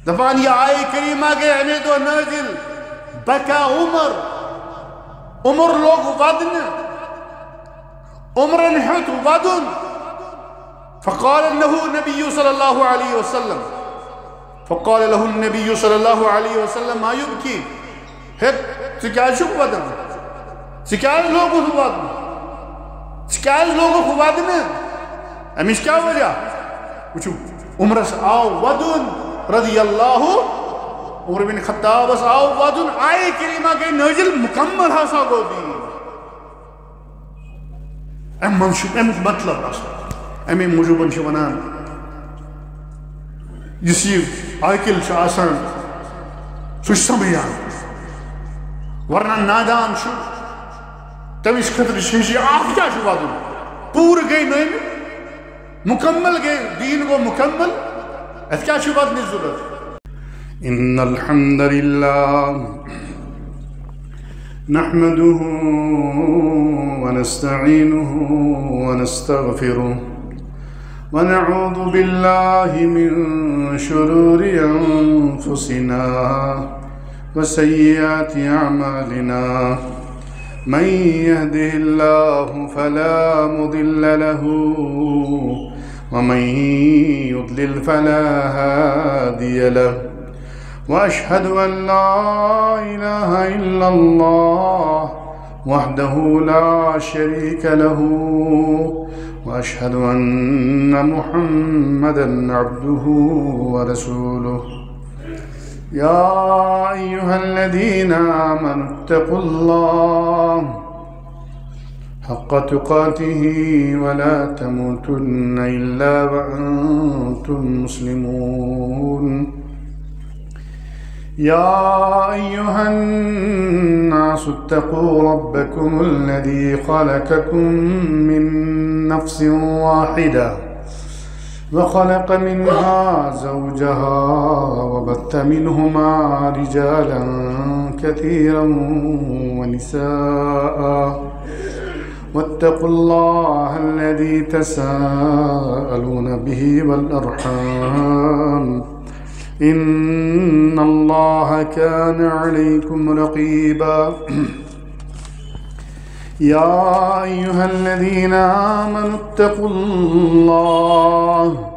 دفان یہ آئے کریمہ کے ہمیں دو نازل بکا عمر لوگ ودن عمر انحت ودن فقال له النبي صلى الله عليه وسلم ما يبكي ہیک سکیاز شک ودن سکیاز لوگ ودن سکیاز لوگ ودن امیش کیا وجہ وچو عمرس آو ودن رضی اللہ عمر بن خطاب اس آو ودن آئے کریمہ کے نازل مکمل ہاسا گو دی مطلب امی موجوباً شونان یسیب آئیکل شاسان سوش سمیان ورنہ نادان شو تمیش خطر شیشی آف کیا شو ودن پور گئی نہیں مکمل گئے دین کو مکمل اس کیا شو ودن ضرورت ان الحمد للہ نحمده ونستعينه ونستغفره ونعوذ بالله من شرور أنفسنا وسيئات أعمالنا من يهده الله فلا مضل له ومن يضلل فلا هادي له وأشهد أن لا إله إلا الله وحده لا شريك له وأشهد أن محمدًا عبده ورسوله يا أيها الذين آمنوا اتقوا الله حق تقاته ولا تموتن إلا وأنتم مسلمون يا أيها الناس اتقوا ربكم الذي خلقكم من نفس واحدة وخلق منها زوجها وبث منهما رجالا كثيرا ونساء واتقوا الله الذي تساءلون به والأرحام إن الله كان عليكم رقيبا يا أيها الذين آمنوا اتقوا الله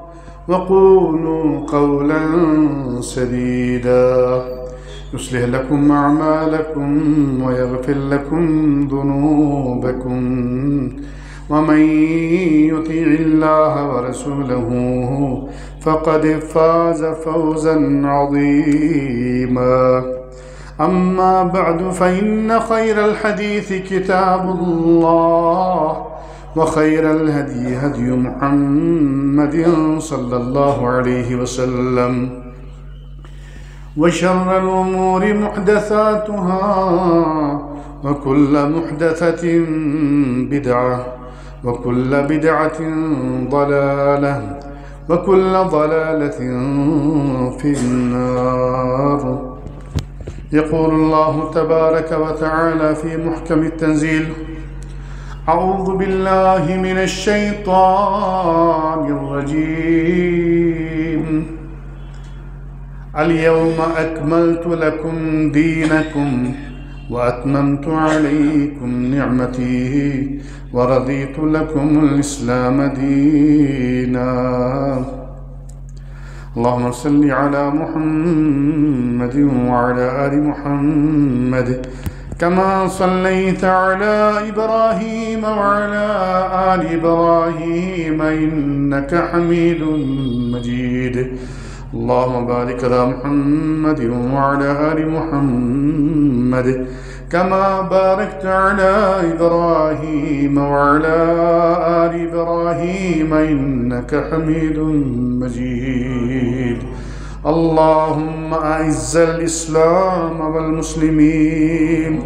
وقولوا قولا سديدا يصلح لكم أعمالكم ويغفر لكم ذنوبكم ومن يطيع الله ورسوله فقد فاز فوزا عظيما أما بعد فإن خير الحديث كتاب الله وخير الهدي هدي محمد صلى الله عليه وسلم وشر الأمور محدثاتها وكل محدثة بدعة وكل بدعة ضلالة وكل ضلالة في النار يقول الله تبارك وتعالى في محكم التنزيل أعوذ بالله من الشيطان الرجيم اليوم أكملت لكم دينكم وأتممت عليكم نعمتي ورضيت لكم الإسلام دينا اللهم صل على محمد وعلى آل محمد كما صليت على إبراهيم وعلى آل إبراهيم إنك حميد مجيد اللهم بارك على محمد وعلى آل محمد كما باركت على إبراهيم وعلى آل إبراهيم إنك حميد مجيد اللهم أعز الإسلام والمسلمين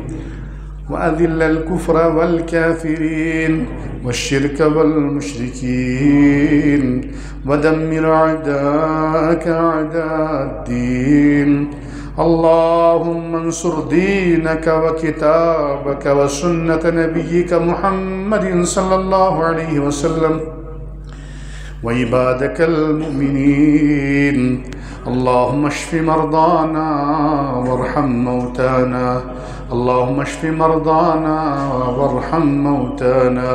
وأذل الكفر والكافرين والشرك والمشركين ودمر أعداءك أعداء الدين اللهم انصر دينك وكتابك وسنة نبيك محمد صلى الله عليه وسلم وعبادك المؤمنين. اللهم اشف مرضانا وارحم موتانا. اللهم اشف مرضانا وارحم موتانا.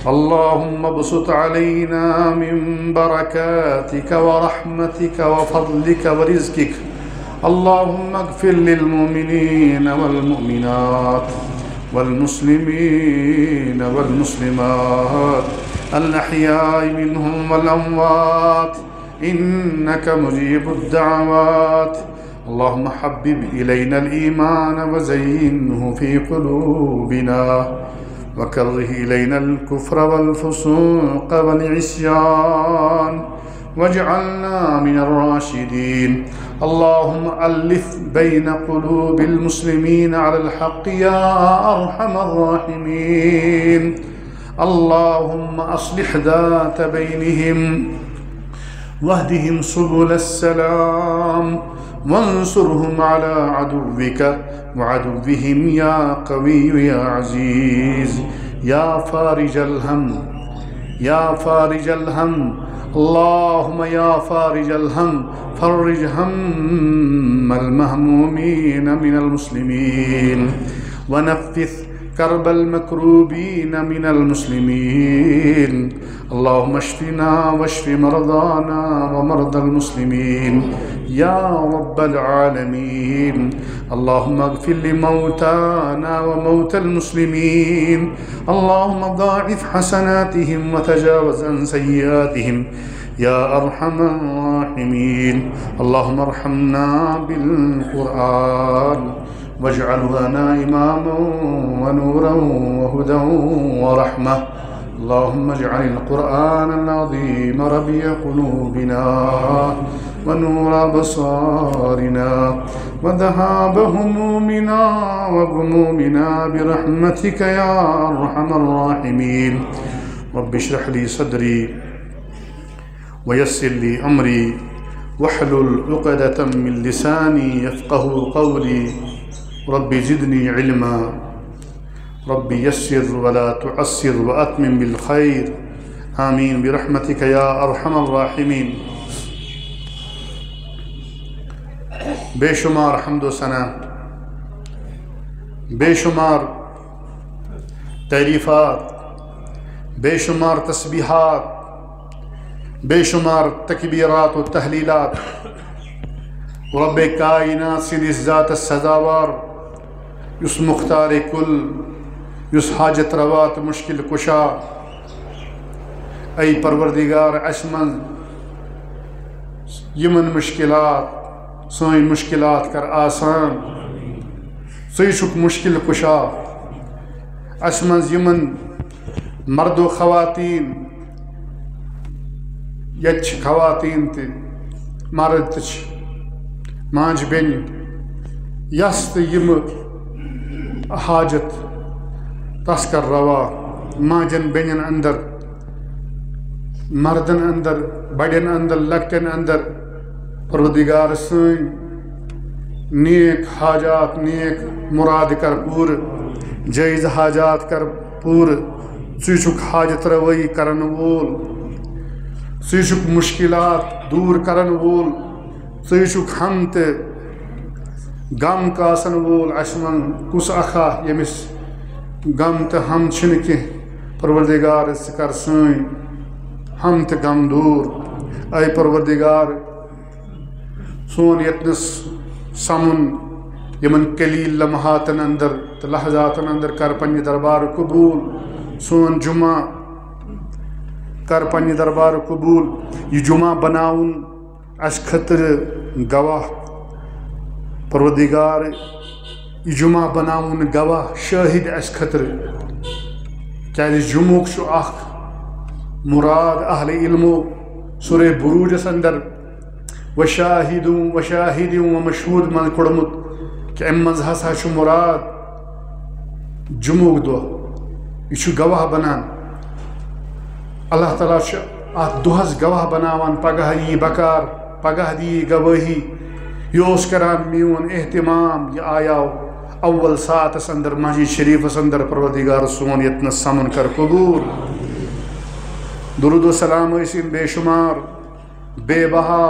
اللهم ابسط علينا من بركاتك ورحمتك وفضلك ورزقك. اللهم اغفر للمؤمنين والمؤمنات والمسلمين والمسلمات الأحياء منهم والأموات إنك مجيب الدعوات. اللهم حبب إلينا الإيمان وزينه في قلوبنا وكره إلينا الكفر والفسوق والعصيان واجعلنا من الراشدين. اللهم ألف بين قلوب المسلمين على الحق يا أرحم الراحمين. اللهم أصلح ذات بينهم واهدهم سبل السلام وانصرهم على عدوك وعدوهم يا قوي يا عزيز يا فارج الهم يا فارج الهم. اللهم يا فارج الهم فرج هم المهمومين من المسلمين ونفث كرب المكروبين من المسلمين. اللهم اشفنا واشف مرضانا ومرضى المسلمين يا رب العالمين. اللهم اغفر لموتانا وموتى المسلمين. اللهم ضاعف حسناتهم وتجاوز عن سيئاتهم يا أرحم الراحمين. اللهم ارحمنا بالقرآن واجعله لنا إماما ونورا وهدى ورحمة. اللهم اجعل القرآن العظيم ربيع قلوبنا ونور أبصارنا وذهاب همومنا وغمومنا برحمتك يا أرحم الراحمين. رب اشرح لي صدري ويسر لي أمري واحلل عقدة من لساني يفقه قولي. رب زدني علما. رب يسر ولا تعسر وأتمم بالخير. آمين برحمتك يا أرحم الراحمين. بے شمار حمد و ثنا، بے شمار تعریفات، بے شمار تسبیحات، بے شمار تکبیرات و تحلیلات رب کائنات سندس ذات سزاوار یس مختار کل یس حاجت روات مشکل کشا. ای پروردگار اشمن یمن مشکلات سوئی مشکلات کر آسان. سی چھک مشکل کشا اشمن یمن مرد و خواتین یچ خواتین تی مرد تچ مانج بین یست یم حاجت تس کر روا ماجن بینن اندر مردن اندر بڑین اندر لکٹن اندر. پروردگار سن نیک حاجات نیک مراد کر پور جائز حاجات کر پور. سی چھک حاجت روی کرن وول، سی چھک مشکلات دور کرن وول، سی چھک ہم تے غم کاسن وول. اشمن کس اخا یمس غم تے ہم چھن کی پروردگار کر سن ہم تے غم دور. اے پروردگار سون یتنس سمن یمن قلیل لمحاتن اندر تو لحظاتن اندر کر پنہ دربار قبول. سون جمعہ کر پنہ دربار قبول. یہ جمعہ بناون اس خطر گواہ پروردگار. یہ جمعہ بناون گواہ شاہد اس خطر. کیا جمعہ شو اخ مراد اہل علمو سورہ بروجس اندر وشاہد و مشہود من کڑمت کہ ام مز ہسا چھ مراد جمعہ دہ. یہ گواہ بنان. اللہ تعالیٰ ات دہس گواہ بناوان. پگہ یی بکار پگہ دی گواہی. یہ کران میون اہتمام. یہ آیاو اول ساتس اندر مسجد شریفس اندر. پروردگار سون یتنس سمن کر قبول. درود و سلام ٲسِن بے شمار بے بہا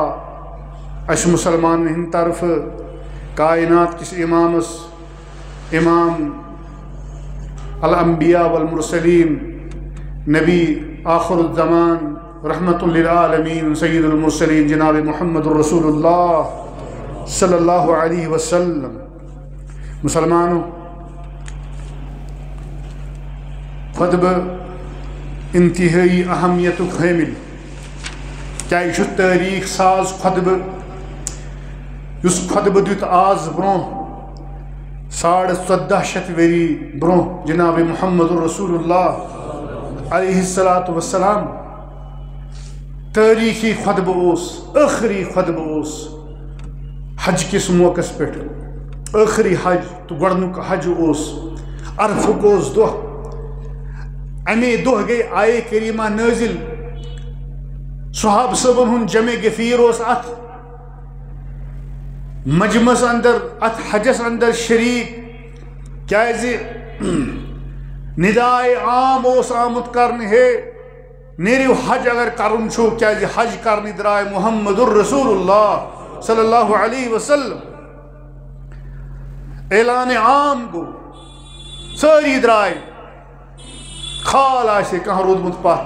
اَسہِ مُسلمانن ہٕنٛدِ طرفہٕ کائنات کِس امامس امام الانبیاء والمرسلین نبی آخر الزمان رحمت للعالمین سید المرسلین جناب محمد الرسول اللہ صلی اللہ علیہ وسلم. مسلمانوں، خطبہ انتہائی اہمیت حامل کیا یہ تاریخ ساز خطبہ اس خطبہ دیت آز برون 1450 ؤری برون جناب محمد الرسول اللہ علیہ السلام. تاریخی خطبہ اوس، آخری خطبہ اوس حج کس موقع پہ، آخری حج تو گۄڈنیُک حج اوس عرفُک اوس دۄہ. امی دۄہ گئی آیے کریمہ نازل، صحابہ صٲبن ہُنٛد جمع غفیر اوس اتھ مجمس اندر، ات حجس اندر شریک، کیازِ ندائے عام اوس آمت کرنہ ہے نیرو حج اگر کرن چھو، کیازِ حج کرنہ درائے محمد الرسول اللہ صلی اللہ علیہ وسلم. اعلان عام گو، ساری درائے، خال آسے کہاں رودمت پات.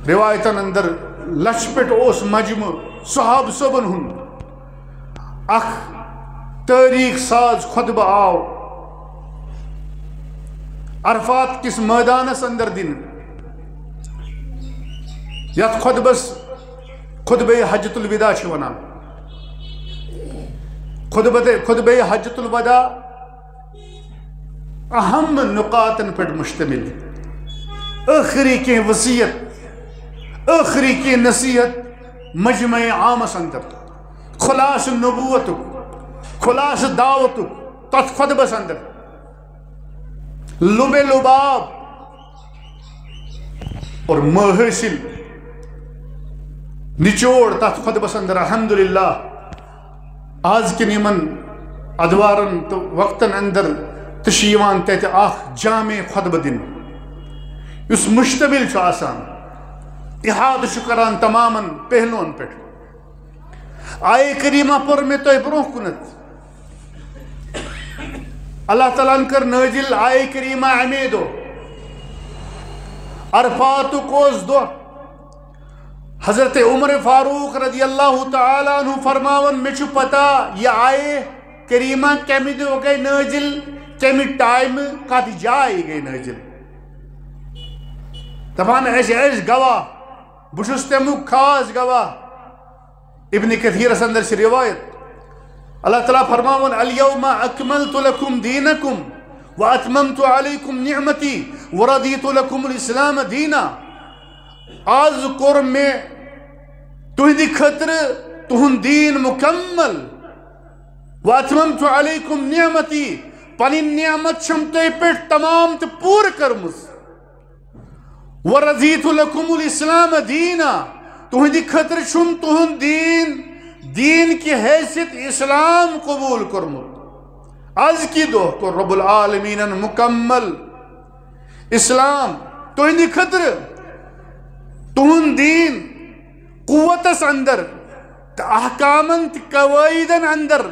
روایتن اندر لچھ پٹ اوس مجمع صحابہ صبن ہن اخ تاریخ ساز خطبہ آو عرفات کس میدانس اندر دن. یت خطبس خطبہ حجۃ الوداع چھ ونان. خطبہ حجۃ الوداع اہم نقاطن پر مشتمل، آخری کی وصیت، آخری کی نصیحت مجمع عامس اندر، خلاص نبوتک، خلاص دعوتک تت خطبس اندر، لب لباب اور محاصل نچوڑ تت خطبس اندر. الحمدللہ آز کن یمن ادوارن تو وقتن اندر تشیوان تیت آخ جامع خطبہ دن اس مشتمل چھو آسان، احاطہ چھو کران تماماً پہلوان پہ. آئے کریمہ پر میں تو برو کنت اللہ تعالیٰ کر نازل آئے کریمہ امی دو عرفات کوز دو. حضرت عمر فاروق رضی اللہ تعالیٰ عنہ فرماون میں چھو پتا یہ آئے کریمہ کمی دو گئی نازل، کمی ٹائم کات جائے گئی نازل. دپان ایس گواہ بشس تمیک خاص گواہ. ابن کثیر اندر سے روایت اللہ تعالیٰ فرماون الیوم اکملت لکم دینکم واتممت علیکم نعمتی ورضیت لکم الاسلام دینا. آز کور میں تہندِ خطر تہند دین مکمل، واتممت علیکم نعمتی پنن نعمت چھم تہ پہ تمام تو پور کرمز، ورضیت لکم الاسلام دینا تہندِ خطر چھم تہند دین کی حیثیت اسلام قبول کرمت. آز کی دہ کو رب العالمین مکمل اسلام تہندِ خطر تہند دین قوتس اندر احکامن قواعدن اندر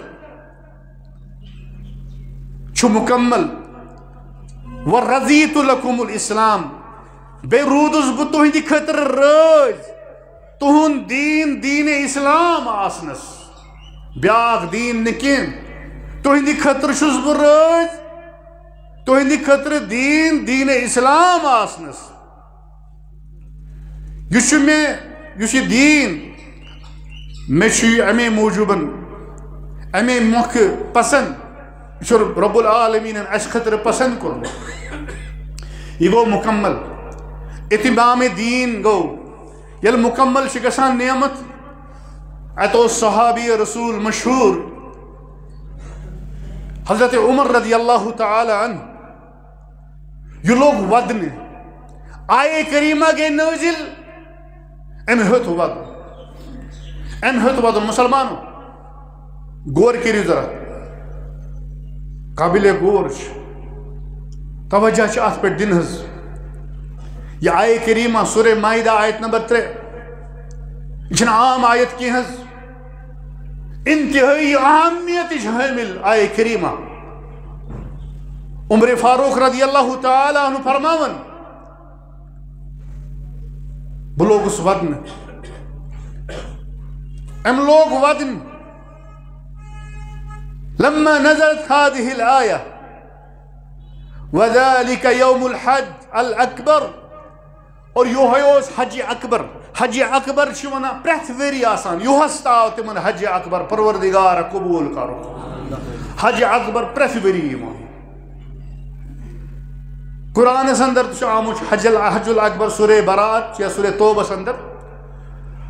چھو مکمل. ورضیت لکم الاسلام بے رودس بہ تہندِ خطر راز تہند دین اسلام آسنس، بیاکھ دین نکین تہندِ خطر چھس بہ راز تہندِ خطر دین اسلام آسنس. یہ دین میں امی موجوباً امی موقع پسند، یہ رب العالمین اس خطر پسند کورمت. یہ گو مکمل اتمام دین گو یل مکمل گژھان نعمت. اتو صحابی رسول مشہور حضرت عمر رضی اللہ تعالی عنہ یہ لوگ ودن آئے کریمہ گئی نازل ام ہت ودن. مسلمانوں غور کریو ذرا، قابل غور توجہ ات پہ دن. یہ آیہ کریمہ سورہ مائدہ آیت نمبر 3 یہ عام آیت کی ہز انتہائی اہمیت حامل آیہ کریمہ. عمر فاروق رضی اللہ تعالی عنہ فرماون بہ لوگس ودن ام لوگ ودن لما نزلت هذه الآية وذلك يوم الحج الأكبر اور یوہیوس حج اکبر. حج اکبر چھ پریت وری آسان یوہس تاو تمن حج اکبر پروردگار قبول کرو. حج اکبر پریت وری ایمان قرآن اندر آمت حج الاکبر سورہ برات یا سورہ توبہ اندر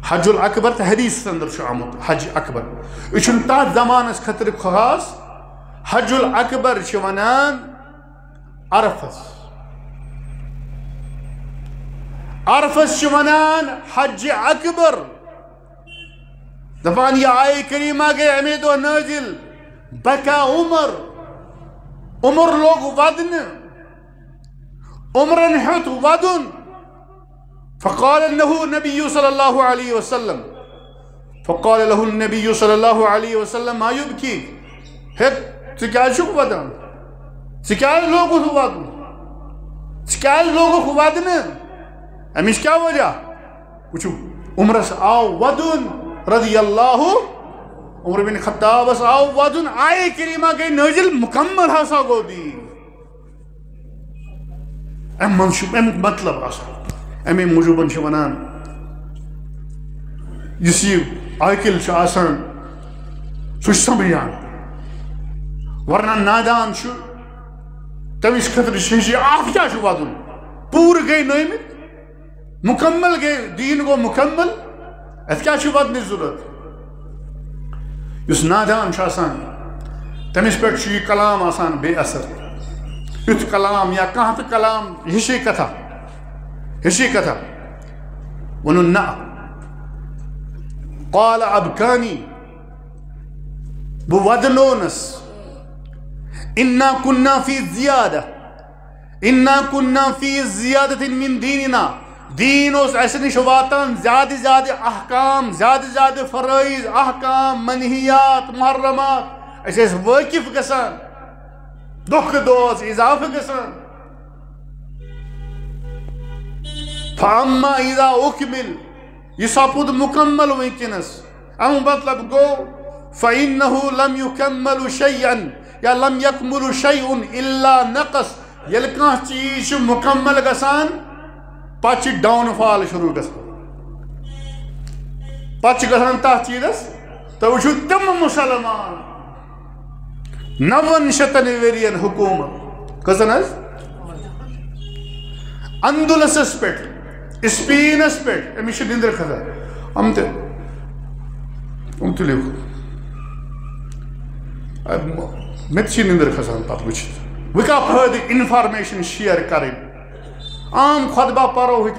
حج الاکبر تو حدیث اندر آمت حج اکبر. یہ تات زمانس خطر خاص. حج الاکبر ونان عرفس. عرفس ونان حج اکبر. دپان یہ آیہ کریمہ گئی امی دو نازل بکا عمر لوگ ودن عمرن ہت ودن. فقال له النبي صلى الله عليه وسلم فقال له النبي صلى الله عليه وسلم ما يبكيك هيك تكال شو ودن تكال لوگو ودن تكال لوگو ودن امش کیا وجہ وچو عمرس آو ودن رضی اللہ عمر بن خطاب آو ودن آیہ کریمہ گئی نازل مکمل ہسا گو دی ام مطلب آسا امی موجوباً ونان اس یہ عاقل آسان سہ سمجھان ورنہ نادان تمس خطر آپ کیا ودن پور گئی نمت مکمل گئی دین گو مکمل ات کیا ودن ضرورت. اس نادان آسان تمس پہ یہ کلام آسان بے اثر یتھ کلام یا کانٛہہ تہ کلام ہشی کتھا ونن نا قال ابکانی بہ ودنونس انا كنا في زیادة من دیننا. دین اس ایسے نش واتان زیادہ احکام زیادہ فرائض احکام منہیات محرمات اس واقف گسان دکھ دوس اضافہ گسان. فاما اذا اکمل یہ سپود مکمل ونکنس ام مطلب گو فانه لم يكمل شيئا یا لم يكمل شيء الا نقص. یل کانٛہہ چیز مکمل گسان پتہ ڈاؤن فال شروع گسان پتہ گسان تس چیزس تو وچھو تم مسلمان 900 ورین حکومت کزن اندلسس پہ اسپینس پہ امس نندر کھسان ام تلیو مت نندر کھسان پتہ وچھت وہ کیا فائدہ انفارمیشن شیئر کریں. عام خطبہ پرو ہت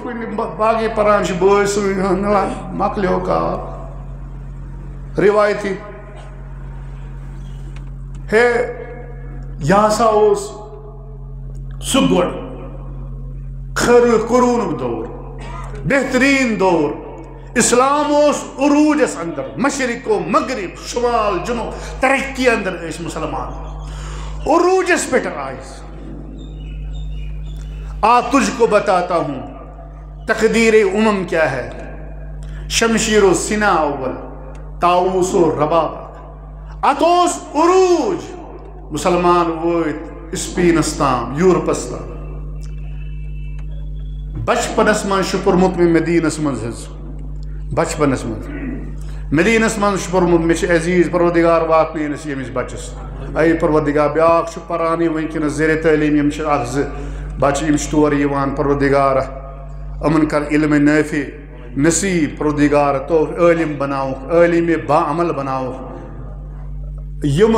باقی پران بوئے سن مکلیو کا روایتی ہے یہ ہسا سہ گۄڈ قرون دور بہترین دور اسلام عروجس اندر مشرق و مغرب شمال جنوب ترقی اندر مسلمان عروجس پہ آئے. تجھ کو بتاتا ہوں تقدیر امم کیا ہے. شمشیر و سنا اول طاؤس و رباب اتوس عروج مسلمان ووت اسپینستان یورپستان بچپنس من شپرمت میں مدینس من بچپنس من مدینس من شپرمت میں عزیز پروردگار واتنس یمس بچس اے پروردگار بیاکھ پرانی ونکس زیر تعلیم یم اخ بچہ یم تور یوان پروردگار امن کر علم نافع نصیب پروردگار تو عالم بناوک عالم با عمل بناوک یم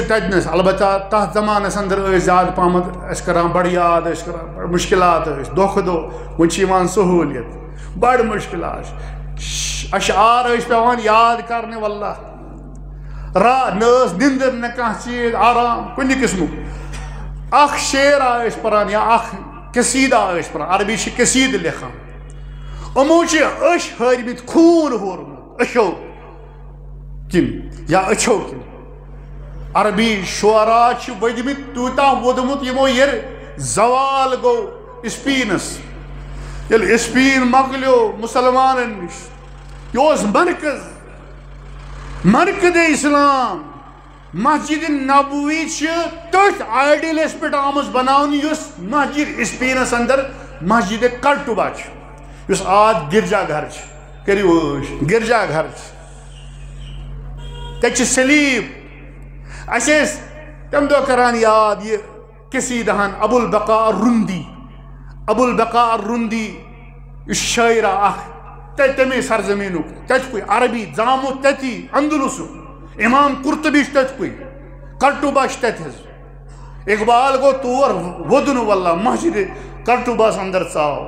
تجنس البتہ تحت زمانس اندر زیادہ پہمت اس کران بڑ یاد اس کران مشکلات دہ دہ ون سہولیت بڑ مشکلات اشعار پیوان یاد کرنے واللہ نس نندر نہ کانٛہہ چیز آرام کُنہِ قسمُک اکھ شعر پران یا اکھ قصیدہ ٲسۍ پران عربی چھِ قصیدٕ لیکھان یِمو چھِ أچھ ہٲرمٕتۍ خوٗن ہورمُت أچھو کِنۍ یا أچھو کِنۍ عربی شعرا چھِ ؤدمٕتۍ تیوٗتاہ ووٚدمُت یِمو ییٚلہِ زوال گوٚو اسپینس ییٚلہِ اسپین مۄکلیو مُسلمانن نِش یہِ اوس مرکز اسلام مسجد نبوی چھِ تٔتھۍ آیڈیلس پٮ۪ٹھ آمٕژ بناونہٕ یُس مسجد اسپینس اندر مسجد کرٹوبا چھِ یُس آز گرجا گھر چھِ کٔرِو ٲش گرجا گھر چھِ تَتہِ چھِ سلیٖب اَسہِ ٲسۍ تَمہِ دۄہ کران یاد یہِ قصیٖدٕ ہن ابوالبقاء الرُندی یُس شٲعرا اکھ تَمے سرزمیٖنُک تَتہِ عربی زامُت تٔتی اندلسُک امام قرطبی چھُ تٔتھۍ کُے کرٹوبا چھِ تَتہِ حظ اقبال گوٚو تور ووٚدُن واللہ مسجد کرٹوباہس اندر ژاو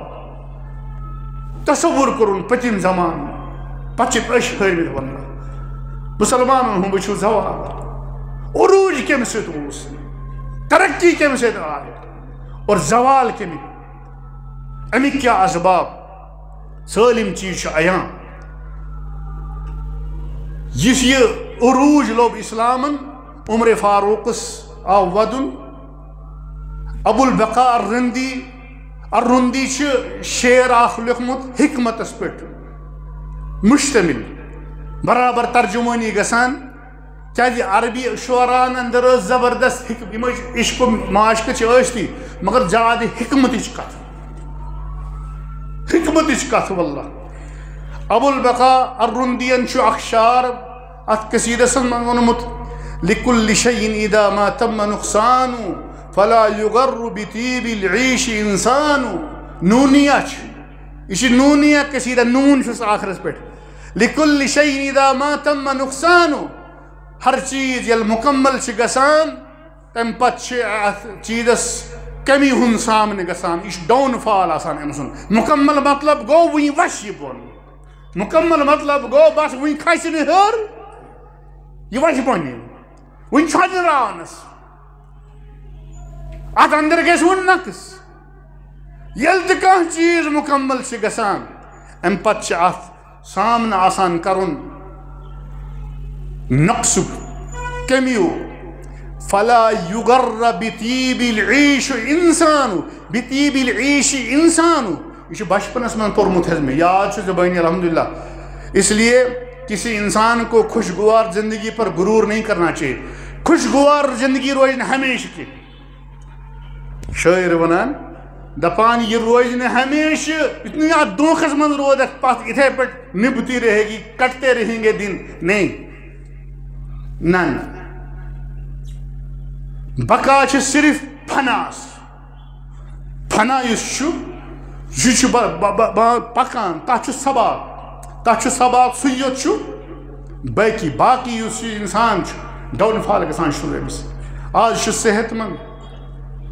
تصوُر کوٚرُن پٔتِم زمانہٕ پتہٕ چھِکھ أچھ ہٲرمٕتۍ واللہ مُسلمانن ہُنٛد وٕچھِو زوال عروٗج کَمہِ سۭتۍ اوس ترقی کَمہِ سۭتۍ آے اور زوال کَمِکۍ اَمِکۍ کیٛاہ اسباب سٲلِم چیٖز چھُ عیان یُس یہِ عروٗج لوٚب اِسلامن عمرِ فاروقس آو ودُن ابوالبقاء الرُندی چھُ شعر اکھ لیوٚکھمُت حکمتس پٮ۪ٹھ مُشتمل برابر ترجمٲنی گژھان کیازِ عربی شعراہن اندر ٲس زبردست یِم ٲسۍ عشقو معاشقہٕ چھِ ٲسۍ مگر زیادٕ حکمتٕچ کتھ واللہ ابوالبقاء الرُندین چھُ اکھ شعر اتھ قصیٖدس منٛز ووٚنمُت لِكُلِّ شيءٍ اذا ما تم نقصان فلا يغر بطيب العيش انسان نونیہ چھُ یہِ چھِ نونیہ قصیٖدہ نوٗن چھُس آخرس پٮ۪ٹھ لِكُلِّ شيءٍ اذا ما تم نقصان ہر چیٖز ییٚلہِ مُکمل چھِ گژھان تمہِ پتہٕ چھِ اتھ چیٖزس کمی ہُنٛد سامنہٕ گژھان یہِ چھُ ڈاوُن فال آسان أمۍ سُنٛد مُکمل مطلب گوٚو وُنہِ وسہِ یہِ بۄن مُکمل مطلب گوٚو بس وُنہِ کھسہِ نہٕ ہیوٚر یہِ وسہِ بۄنہِ وُنہِ چھۄنراونس اتھ اندر گژھِ وۄنۍ نقص ییٚلہِ تہِ کانٛہہ چیٖز مُکمل چھِ گژھان امہِ پتہٕ چھِ اتھ سامنہٕ آسان کرُن نقصُک کمیُک فلا یُغر بطیب العیش انسان بطیب العیش انسان یہ چھُ بچپنس منٛز پوٚرمُت حظ مےٚ یاد چھُ زبٲنی الحمدللہ اس لیے کسی انسان کو خوشگوار زندگی پر غرور نہیں کرنا چاہیے خوشگوار زندگی روزِ نہٕ ہمیشہٕ کینٛہہ شٲعر ونان دپان یہ روزِ نہٕ ہمیشہٕ اتنی اتھ دھوکھس منٛز روزکھ پتھ یِتھے پٲٹھۍ نبھتی رہے گی کٹتے رہیں گے دن نہیں نہ بقا چھِ صرف فناس فنا یُس چھُ یہِ چھُ پکان تتھ چھُ سباق سُے یوت چھُ باقی یُس یہِ انسان چھُ ڈاوُن فال گژھان شروع أمِس آز چھُ صحت مند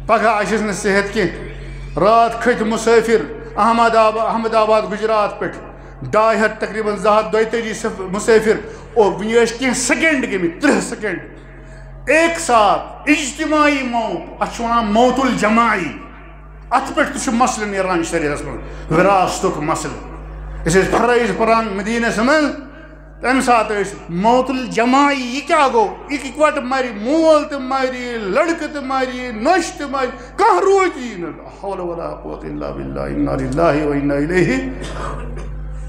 پگہہ آسٮ۪س نہٕ صحت کینٛہہ رات کھٔتۍ مُسٲفر احمد آباد گُجرات پٮ۪ٹھ 200 تقریٖباً 232 مُسٲفر اور وُنہِ ٲسۍ کینٛہہ سیکنڈ گٔمٕتۍ 30 سیکنڈ ایک ساتھ اجتماعی موت اتھ چھِ ونان موت الجماعی اتھ پٮ۪ٹھ تہِ چھُ مسلہٕ نیران شریعتس منٛز وراثتُک مسلہٕ أسۍ ٲسۍ فرٲیض پران مدیٖنس منٛز تمہِ ساتہٕ ٲسۍ موت الجماعی یہِ کیٛاہ گوٚو اِکوٹہٕ مرِ مول تہِ مرِ لڑکہٕ تہِ مرِ نۄشہِ تہِ مرِ کانٛہہ روٗدی نہٕ لا حول ولا قوة الا باللہ انا للہ و انا الیہ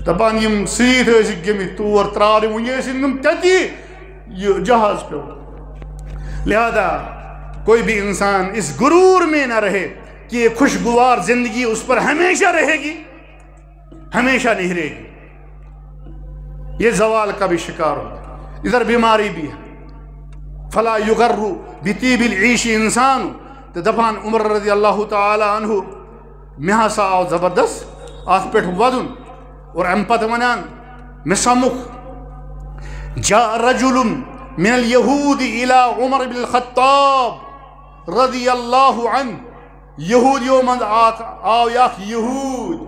دپان یِم سۭتۍ ٲسِکھ گٔمٕتۍ تور ترٛاونہِ وُنہِ ٲسِکھ تِم تٔتی یہِ جہاز پیوٚو لہذا کوئی بھی انسان اس غرور میں نہ رہے کہ یہ خوشگوار زندگی اس پر ہمیشہ رہے گی ہمیشہ نہیں رہے گی یہ زوال کا بھی شکار ہوگا ادھر بیماری بھی ہے فلا یغر بطیب العیش انسان تو دپان عمر رضی اللہ تعالی عنہ مےٚ ہسا آو زبردست اتھ پٮ۪ٹھ ودُن اور امہِ پتہٕ ونان مےٚ سمُکھ جاء رجل من اليهود الى عمر بن الخطاب رضی اللہ عنہ یہودیو منٛز آو اکھ یہود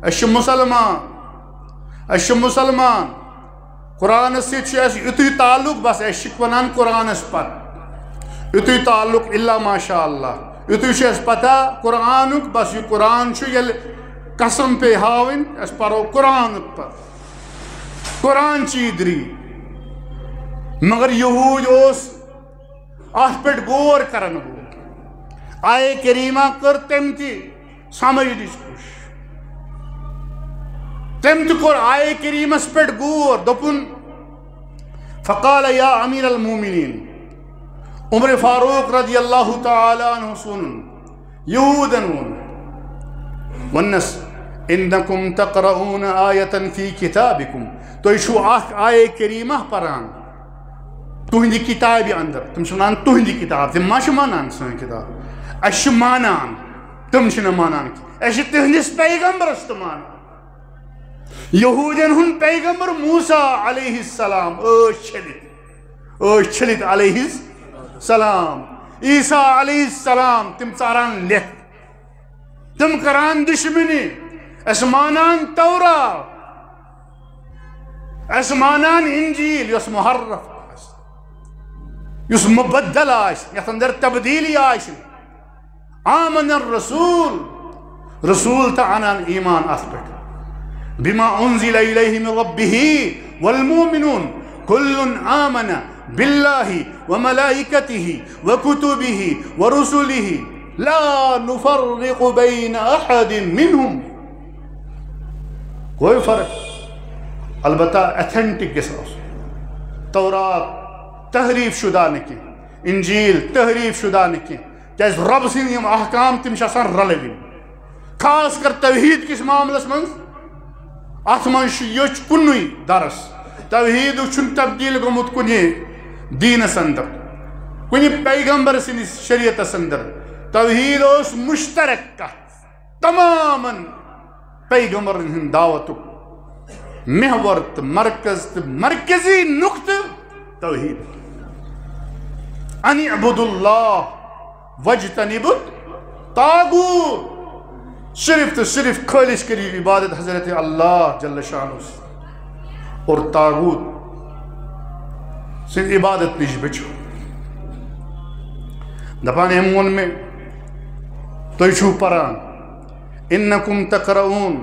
أسۍ چھِ مُسلمان قرآنس سۭتۍ چھُ اَسہِ یُتُے تعلق بس أسۍ چھِ ونان قرآنس پتہٕ یُتُے تعلق الا ماشاء اللہ یتھے پتہ قرآن بس یہ قرآن یل قسم پہ ہاون اس پرو قرآن پر قرآن چیدری مگر یہود ات پہ غور کرن وول آئے کریمہ کر تم تی سمجھنچ کوشش تم تہ کور آئے کریمس پہ غور دپن فقال یا امیر المومنین عمر فاروق رضی اللہ تعالی عنہ سن یہودن ونس انکم تقرؤون آیتا فی کتابکم تو شو اخ آئے کریمہ پران تہندی کتاب اندر تم ونان تہندی کتاب تم ما مانان سن کتاب اش مانان تم مانان اش تہندس پیغمبرس تو مانان یہودین ہن پیغمبر موسیٰ علیہ السلام چھلت علیہ السلام عیسیٰ علیہ السلام تم ژاران لکھ تم کران دشمنی اس مانان تورات اس مانان انجیل یس محرف یس مبدل یت اندر تبدیلی آمن الرسول رسول تا انان ایمان ات پہ بما انزل الیہ من ربہ والمؤمنون کل آمن باللہ وملائکتہ وکتبہ ورسلہ لا نفرق بین احد منہم کوئی فرق البتہ ایتھنٹک گژھِ آسُن تورات تحریف شدہ نکی انجیل تحریف شدہ نکی کیاز رب سن یم احکام تم آسان رلوین خاص کر توحید کس معاملس من ات من یہ کنوئی درس توحید چھن تبدیل گومت کنی دینس اندر کنی پیغمبر سن شریعتس اندر توحید اس مشترک تماما پیغمبر ہند دعوت محور مرکز مرکزی نقطہ توحید ان اعبد اللہ وجتنب الطاغوت صرف تو صرف خالص کری عبادت حضرت اللہ جل شانہ اور طاغوت سن عبادت نش بچو دپان امون میں تو چھو پران انکم تقرؤون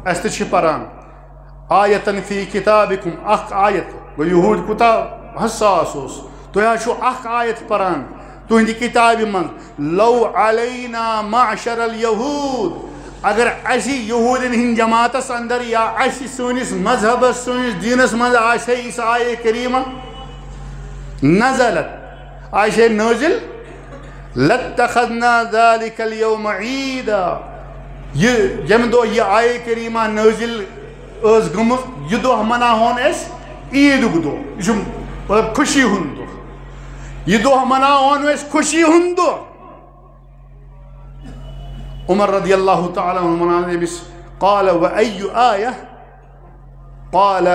است پران آیتن فی کتابکم اخ آیت گو یہود کتا حساس تو چھو اخ آیت پران تو ہندی کتاب من لو علینا معشر الیہود اگر اسی یہودین ہند جماعتس اندر یا اسی سونس مذہب سونس دینس مز آشے اس آیے کریمہ نزلت آشے نازل لاتخذنا ذلك اليوم عیدا یم دو یہ آیے کریمہ نازل از گمت یہ دو منا ہون اس عید دو یہ خوشی ہند دو یہ دو منا ہون اس خوشی ہند دو عمر رضی اللہ تعالی عنہ بس قال وأي آية قال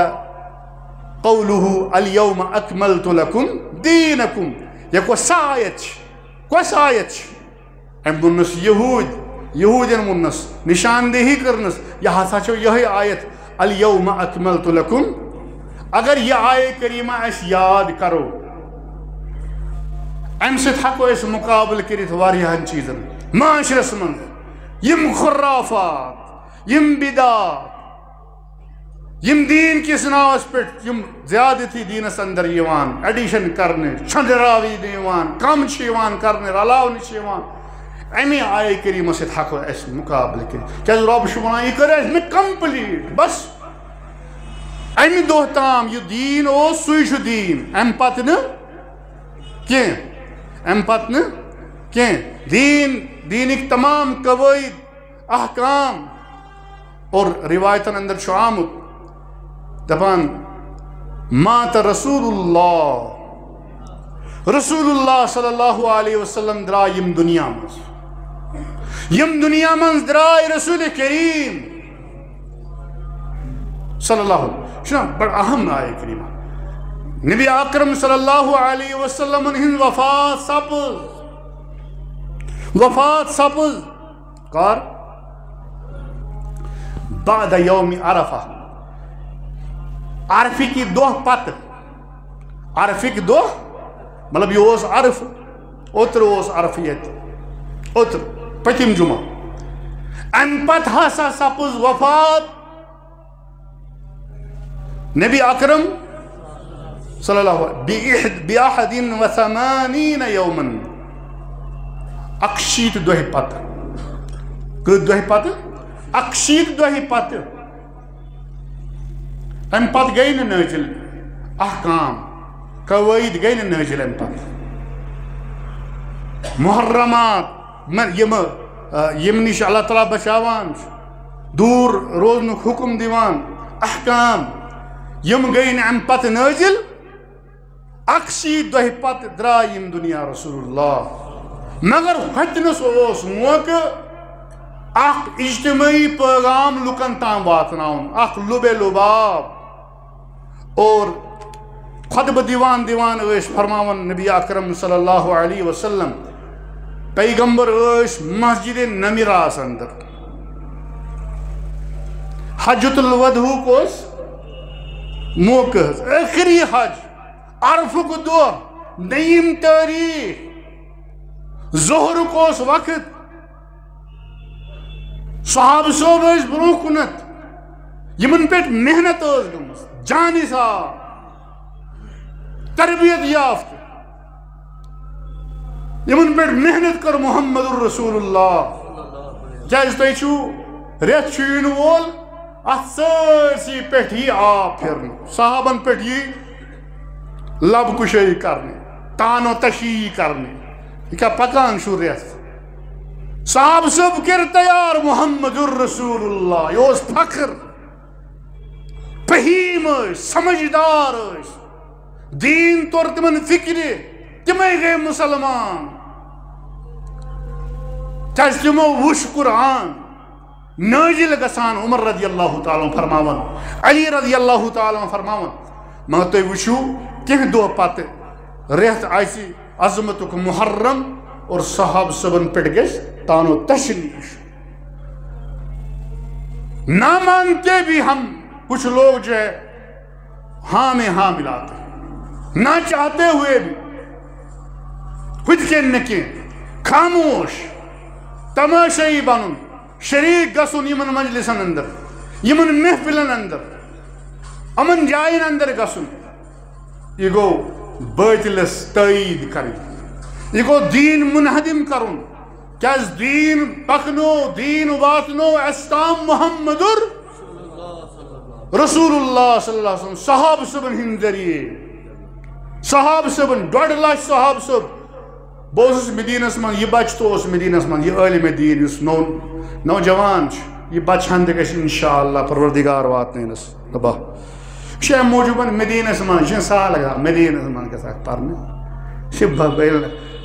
قوله اليوم أكملت لكم دينكم يكو سايت ام دنس يهود منس نشان دہی کرنس یہ ہسا چھو یہ آیت اليوم أكملت لكم اگر یہ آیے کریمہ اس یاد کرو ام ست ہکو اس مقابل کرت واریہن چیزن معاشرس من یم خرافات یم بدعات یم دین کس ناوس پہ یم زیادتی دینس اندر یوان ایڈیشن کرنے چھندراوی دیوان کم چیوان کرنے رلاو نچیوان امی آئے کریمہ سے تھاکو اس مقابل کری کیا رب شمانا یہ کرے اس میں کمپلیٹ بس امی دوہتام یہ دین او سویشو دین ام پتن کیں ام پتن کیں دین ایک تمام قواعد احکام اور روایتن اندر چھو آمد دپان مات رسول اللہ صلی اللہ علیہ وسلم درائے یم دنیا منز درائے رسول کریم صلی اللہ علیہ وسلم شنا بڑا اہم آئے کریمہ نبی اکرم صلی اللہ علیہ وسلم ہن وفات سپز کار بعد یوم عرفہ عرفی کی دو پت عرفی کی دو مطلب یہ عرف اوتر عرفیت اوتر پتم جمعہ ان پت ہسا سپز وفات نبی اکرم صلی اللہ علیہ بِأَحَدٍ وَثَمَانِينَ يَوْمًا اکشیت دۄہہِ پتہٕ کٔژ دۄہہِ پتہٕ اکشیت دۄہہِ پتہٕ امہِ پتہٕ گٔے نہٕ نٲزِل احکام قوٲیِد گٔے نہٕ نٲزِل امہِ پتہٕ محرمات یم نش اللہ تعالیٰ بچاوان دور روزنُک حکم دِوان احکام یم گٔے نہٕ امہِ پتہٕ نٲزِل اکشیت دۄہہِ پتہٕ درٛاے یم دُنیا رسول اللہ مگر ہوٚتنس اوس موقع اکھ اجتماعی پیغام لُکن تام واتناوُن اکھ لُبے لُباب اور خطبہ دیوان دیوان ٲسۍ فرماوان نبی اکرم صلی اللہ علیہ وسلم پیغمبر ٲسۍ مسجد نمیراس اندر حجۃ الودہُک اوس موقع ٲخری حج عرفُک دۄہ 9 تٲریٖخ ظہرُک اوس وقت صحابہ صٲب ٲسۍ برونٛہہ کُنتھ یمن پٮ۪ٹھ محنت ٲس گٔمٕژ جانِثار تربیت یافتہ یمن پٮ۪ٹھ محنت کٔر محمد الرسول اللہ کیازِ تُہۍ چھُو رٮ۪تھ چھُ یِنہٕ وول اتھ سٲرسٕے پٮ۪ٹھ یی آب پھِرنہٕ صحابن پٮ۪ٹھ یی لب کُشٲیی کرنہِ تانو تشیٖعی کرنہِ یہ کیا پکان چھُ رٮ۪تھ صحابہ صٲب کٔرۍ تیار محمد الرسول اللہ یہ اوس فخر فہیم ٲسۍ سمجھدار ٲسۍ دیٖن توٚر تِمن فکرِ تِمے گٔے مُسلمان کیازِ تِمو وُچھ قرآن نٲزِل گژھان عمر رضی اللہ تعالیٰ فرماوان علی رضی اللہ تعالیٰ فرماوان مگر تُہۍ وٕچھِو کینٛہہ دۄہ پتہٕ رٮ۪تھ آسہِ عظمتُک محرم اور صحابہ صٲبن پٮ۪ٹھ گژھِ تانو تشریٖف نہ مانتے بھی ہم کچھ لوگ جو ہے ہاں میں ہاں ملاتے ہیں نہ چاہتے ہوئے بھی خود کے نکے خاموش تماشائی بنن شریک گسن یمن مجلسن اندر یمن محفلن اندر امن جائن اندر گسن یہ گو باطلس تائید کرن یہ گو دین منہدم کرن کیاز دین پکنو دین واتنو استام محمد رسول اللہ صلی اللہ علیہ وسلم صحابہ صبن ہند ذریعے صحابہ صبن 1.5 لچھ صحابہ صب بہت مدینس من یہ بچ تو مدینس من یہ عالم دین اس نوجوان یہ بچہن تہ گژھِ انشاءاللہ پروردگار واتنس دبا شے موجوبن مدینس من یہ سال لگا مدینس من گژھِ پرنہِ شبہ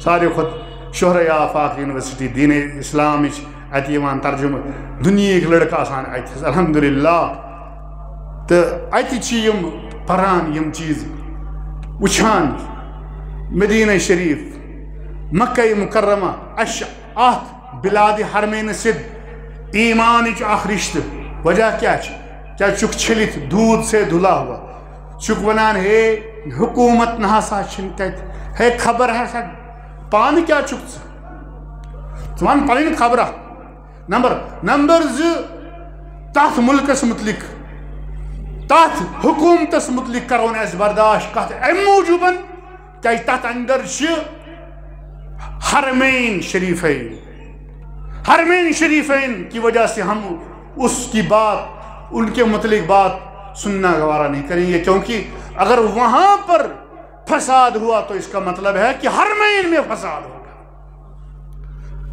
ساروی کھۄتہٕ شہرہ آفاق یونیورسٹی دین اسلام اتہ یوان ترجمہ دنیاہک لڑکہ آسان اتہ الحمدللہ تو اتہ یم پران یم چیز وچھان مدینہ شریف مکہ مکرمہ اش ات بلاد حرمین سد ایمان اخ رشتہ وجہ کیا چک چھلت دودھ سے دھلا ہوا چک ونان ہے حکومت نہ سا ہے خبر ہے سا پان کیا چک ون پن خبر نمبر 2 تات ملکس متعلق تات حکومتس متعلق کرون اس برداشت کت ام موجوبن کہ تات اندر حرمین شریفین کی وجہ سے ہم اس کی بات ان کے متعلق بات سننا گوارا نہیں کریں گے کیونکہ اگر وہاں پر فساد ہوا تو اس کا مطلب ہے کہ حرمین میں فساد ہوگا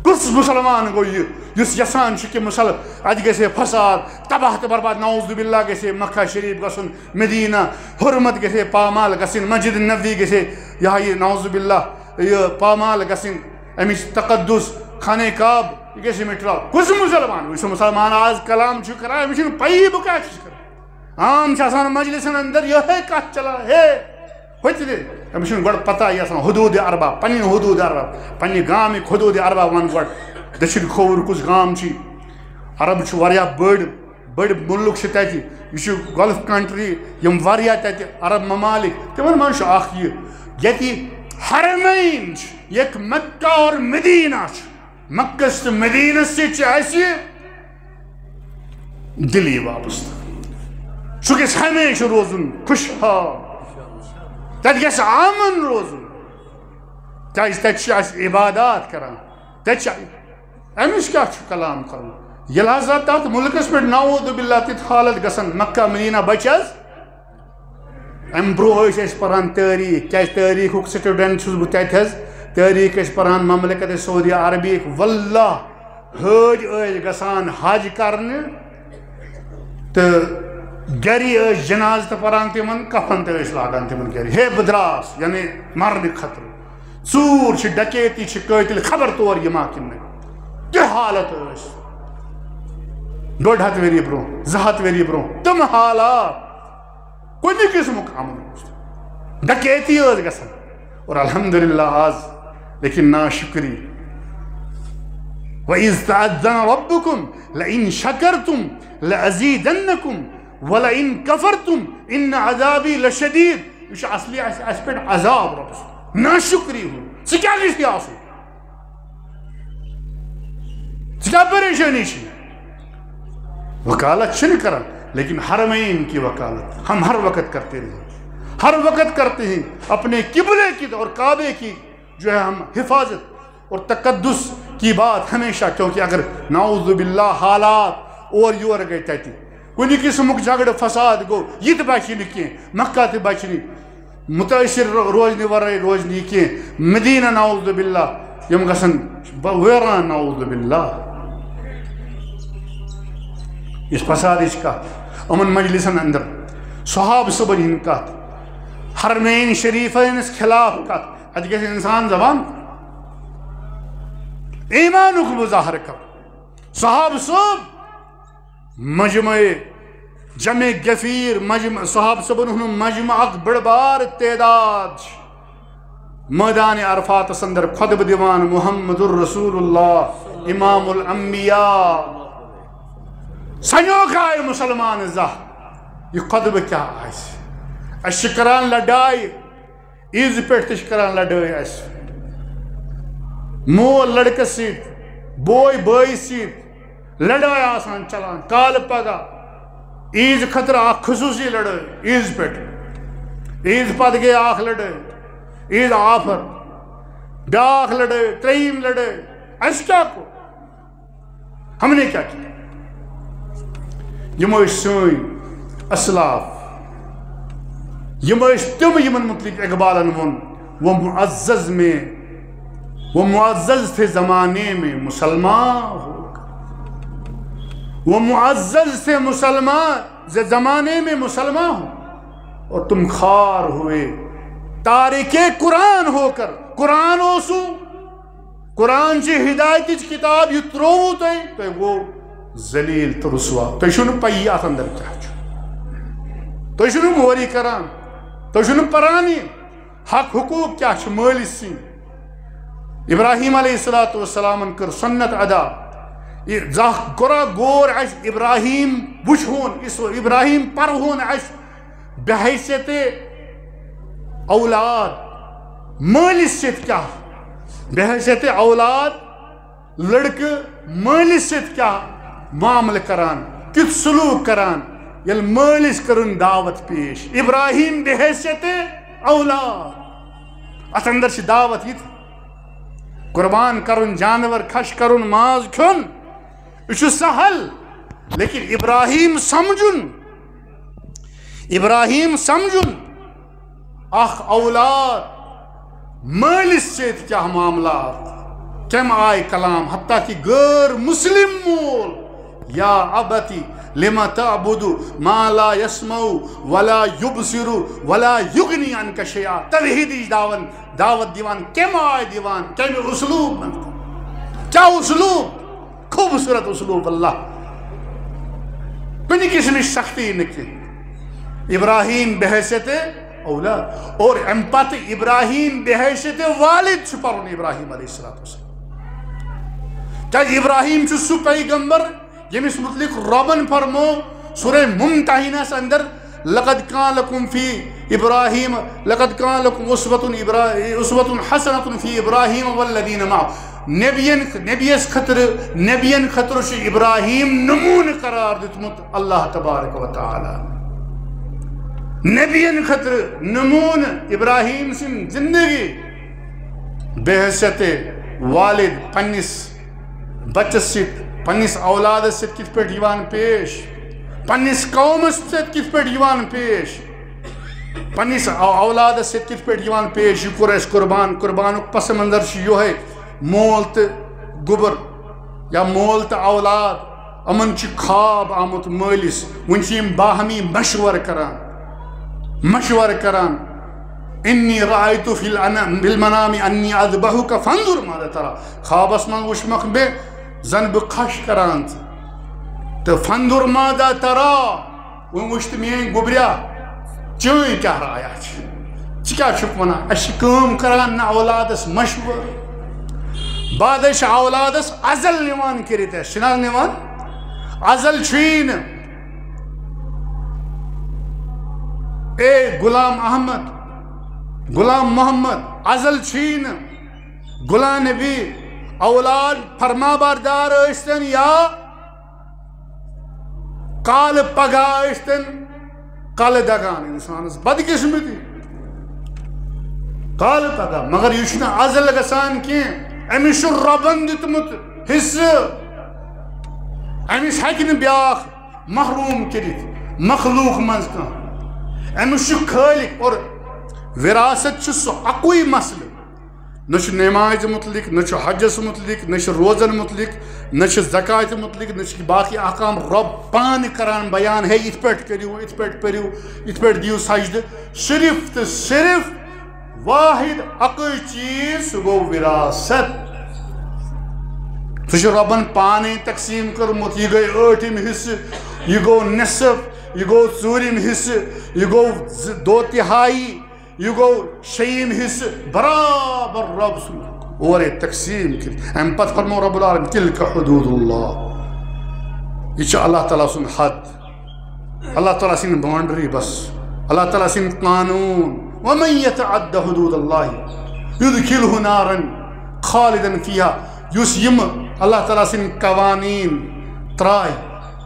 کس مسلمان گو یس یسان کہ ات گژھِ فساد تباہ تو برباد نعوذ باللہ گژھِ مکہ شریف گژھن مدینہ حرمت گژھِ پامال گژھن مسجد نبوی گژھِ یہ نعوذ باللہ یہ پامال گژھن امچ تقدس خانہ کعب یہ گژھِ مٹراو کس مسلمان اس مسلمان آز کلام کران امس چھنہ پی بہ کیا کران عام آسان مجلسن اندر یہ کت چلان ہے ہوتہ امس چھنہ گۄڈٕ پتہ یہ آسان حدود اربا پنن حدود اربا پنہ گامک حدود اربا ون گۄڈٕ دٔچھِنۍ کھووُر کُس گام چھ عرب چھ واریاہ بٔڑ ملک چھ تتہِ یہ چھ گلف کنٹری یم واریاہ تتہِ عرب ممالک تمن من چھ اکھ یہ ییٚتہِ حرمین یک مکہ اور مدینہ مکہ سے مدینہ سے چاہیے دلی وابستہ سہ گژھِ ہمیشہ روزن خوشحال تتہِ گژھِ امن روزن کیازِ تتہِ چھِ أسۍ عبادات کران تتہِ چھِ أمِس کیٛاہ چھُ کلام کرُن ییٚلہِ ہسا تتھ مُلکس پٮ۪ٹھ نعوذ باللہ تِژھ حالت گژھان مکہ مدینہ بچہِ حظ امہِ برونٛہہ ٲسۍ أسۍ پران تٲریٖخ کیازِ تٲریٖخُک سٹوڈنٹ چھُس بہٕ تتہِ حظ تٲریٖخ ٲسۍ پران مملکت سعودی عربیِک واللہ حٲج ٲسۍ گژھان حج کرنہِ تہٕ گری ٲسۍ جنازٕ تہِ پران تِمن کفن تہِ ٲسۍ لاگان تِمن گرِ ہے بہٕ دراس یعنی مرنہٕ خطرٕ ژوٗر چھِ ڈکیتی چھِ قٲتِل خبر تور یِما کِنہٕ نہٕ تہِ حالت ٲسۍ 150 ؤری برونٛہہ 200 ؤری برونٛہہ تِم حالات کُنہِ قٕسمُک امن اوس ڈکیتی ٲس گژھان اور الحمدللہ آز لیکن ناشکری وَإِذْ تَأَذَّنَ رَبُّكُمْ لَإِن شَكَرْتُمْ لَأَزِيدَنَّكُمْ وَلَإِن كَفَرْتُمْ إِنَّ عَذَابِي لَشَدِيدٌ یہ چھُ اصلی اَسہِ پٮ۪ٹھ عذاب رۄبَس ناشکری ہُنٛد ژٕ کیٛاہ گژھِ آسُن ژٕ کیٛاہ پریشٲنی چھِ وکالت چھِنہٕ کران لیکن حرمین کی وکالت ہم ہر وقت کرتے رہے ہر وقت کرتے ہیں اپنے قبلے کی اور کعبے کی جو ہے ہم حفاظت اور تقدس کی بات ہمیشہ کیونکہ اگر نعوذ باللہ حالات اور یور گئے تتہِ کُنہِ قٕسمُک جھگڑٕ فساد گوٚو یہِ تہِ بچہِ نہٕ کینٛہہ مکہ تہِ بچہِ نہٕ مُتٲثر روزنہِ ورٲے روزِ نہٕ یہِ کینٛہہ مدینہ نعوذ باللہ یِم گژھن ویران نعوذ باللہ اس فسادٕچ کتھ یِمن مجلسن اندر صحابہ صٲبن ہٕنٛدۍ کتھ حرمین شریفینس خلاف کتھ اتہِ گژھِ انسان زبان ایمانُک مظاہرٕ کرُن صحابہ صٲب مجمع جمع غفیر صحابہ صٲبن ہُنٛد مجمع اکھ بٔڑ بار تعداد چھِ مٲدانِ عرفاتس اندر خطبہٕ دِوان محمد الرسول اللہ امام الانبیاء سنیوکھ آیہِ مُسلمان زانٛہہ یہِ خطبہٕ کیٛاہ آسہِ أسۍ چھِ کران لڑایہِ عیٖذِ پٮ۪ٹھ تہِ چھِ کران لڑٲے اَسہِ مول لڑکس سۭتۍ بوے بٲیِس سۭتۍ لڑٲے آسان چلان کالہٕ پگہہ عیٖذ خٲطرٕ اکھ خصوٗصی لڑٲے عیٖذ پٮ۪ٹھ عیٖذ پتہٕ گٔے اکھ لڑٲے عیٖد آفر بیٛاکھ لڑٲے ترٛیٚیِم لڑٲے اَسہِ کیٛاہ کوٚر ہم نے کیٛاہ کیا یِم ٲسۍ سٲنۍ اسلاف یِم ٲسۍ تِم یِمن متعلق اقبالن ووٚن وہ معزز تھے زمانے میں مسلمان ہو کر وہ معزز تھے مسلمان زمانے میں مسلمان ہو اور تم خوار ہوئے تارک قرآن ہو کر قرآن اوسو قرآن چی ہدایت کتاب یہ تروو تُہۍ گوٚو ذلیل تو رسوا تُہۍ چھُو نہٕ پَیی اَتھ اندر کیٛاہ چھُ تُہۍ چھُو نہٕ موری کران تُہۍ چھُو نہٕ پران یہِ حق حقوٗق کیٛاہ چھِ مٲلِس سٕنٛدۍ ابراہیم علیہ الصلوۃ والسلامن کٔر سنت ادا زانٛہہ کوٚرا غور اَسہِ ابراہیم وٕچھہون ابراہیم پرہون اَسہِ بحیثیت اولاد مٲلِس سۭتۍ کیٛاہ بحیثیت اولاد لڑکہٕ مٲلِس سۭتۍ کیٛاہ معاملہٕ کران کیُتھ سلوٗک کران ییٚلہِ مٲلِس کٔرٕن دعوت پیش ابراہیم بحیثیت اولاد اتھ اندر چھِ دعوت یہِ قربان کرن جانور کھش کرن ماز کھیون یہ چھُ سہل لیکن ابراہیم سمجھن اخ اولاد مٲلِس سۭتۍ کیٛاہ معاملات کم آیہِ کلام حتیٰ کہ غٲر مسلم مول یا ابتی لما تعبد ما لا يسمع ولا يبصر ولا يغني عنك شيئا توحیدٕچ دعوت دیوان کم آیہِ دیوان کمہِ اسلوب کیا اسلوب خوبصورت اسلوب اللہ کُنہِ قٕسمٕچ سختی نہٕ کینٛہہ ابراہیم بحیثیت اولاد اور امہِ پتہٕ ابراہیم بحیثیت والد چھُ پرُن ابراہیم علیہ الصلوۃ والسلام کیٛازِ ابراہیم چھُ سُہ پیغمبر ییٚمِس متعلق رۄبن فرمو سورہ ممتحنس اندر لقد کان لکم فی ابراہیم لقد کان لکم اسوۃ حسنۃ فی ابراہیم والذین معہ نبیس خطر ابراہیم نمون قرار دتمت اللہ تبارک و تعالی نبین خطر نمون ابراہیم سن زندگی بحثیت والد پنس بچس ست پنس اولاد ست کت پہ یوان پیش پنس قومس ست کت پہ یوان پیش پنس اولاد ست کت پہ یوان پیش یہ کور اس قربانک پس منظر یہ مول تو گبر یا مول تو اولاد امن خواب آمت مالس ون باہمی مشور کران انی رأیتو فی بالمنام انی اذبحک فانظر ماذا ترى خوابس من وشمخ بے زن بہ خش کران تو فانظر ماذا ترى ون وشت مین گبریا چوئی کیا رایا کیا چھک ونا اش کام کران نہ اولادس مشور بعد اش اولادس ازل نوان کرت ہے شنا نوان ازل چھین اے غلام احمد غلام محمد ازل چھین غلام نبی اولاد فرما بردار اشتن یا کال پگا اشتن کال دگان انسانس بدقسمتی کال پگا مگر یہ چھنا ازل گسان کی امس ربن دتمت حصہ امس ہیکہ بیاکھ محروم کرت مخلوق مز کان امس خالق اور وراثت سہ اکوئی مسئلہ نہ نماز متعلق نہ حجس متعلق نہ روزن متعلق نہ زکات متعلق نہ باقی احکام رب پان کران بیان ہے ات پہ کرو ات پہ پریو ات پہ دیو سجدہ صرف تو صرف واحد اکوئی چیز سہ گو وراثت سہ ربن پانے تقسیم کرمت یہ گئی ٲٹھم حصہ یہ گو نصف یہ گو ژوٗرِم حصہ یہ گو دو تہائی یہ گو شیٚیِم حصہ برابر رب سن اور تقسیم کر ام پتہ فرمو رب العالمین تلک حدود اللہ یہ اللہ تعالیٰ سن حد اللہ تعالیٰ سن باؤنڈری بس اللہ تعالیٰ سن قانون ومن يتعد حدود اللہ يدخلہ نارا خالدا فيها یس یم اللہ تعالیٰ سن قوانین ترائے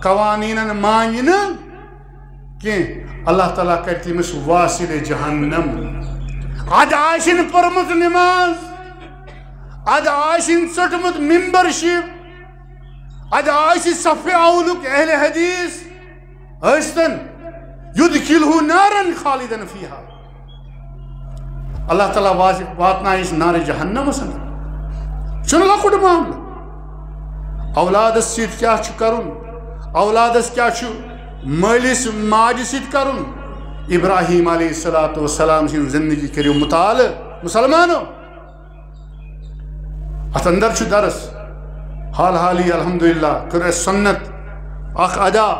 قوانینن مانہ کہ اللہ تعالیٰ کر تمس واصل جہنم اد آسن پرمت نماز اد آسن ژٹمت ممبرشپ اد آس صف اولک اہل حدیث ٲستن یدخلہ نارا خالدا فیہا اللہ تعالیٰ واتنائس نار جہنم چھُنہٕ لۄکُٹ معاملہ اولادس سۭتۍ کیاہ چھُ کرُن اولادس کیا مالس ماجہ سۭتۍ کرُن ابراہیم علیہ السلام سن زندگی کریو مطالعہ مسلمانو ات اندر چھُ درس حال حالی الحمدللہ کر سنت اخ ادا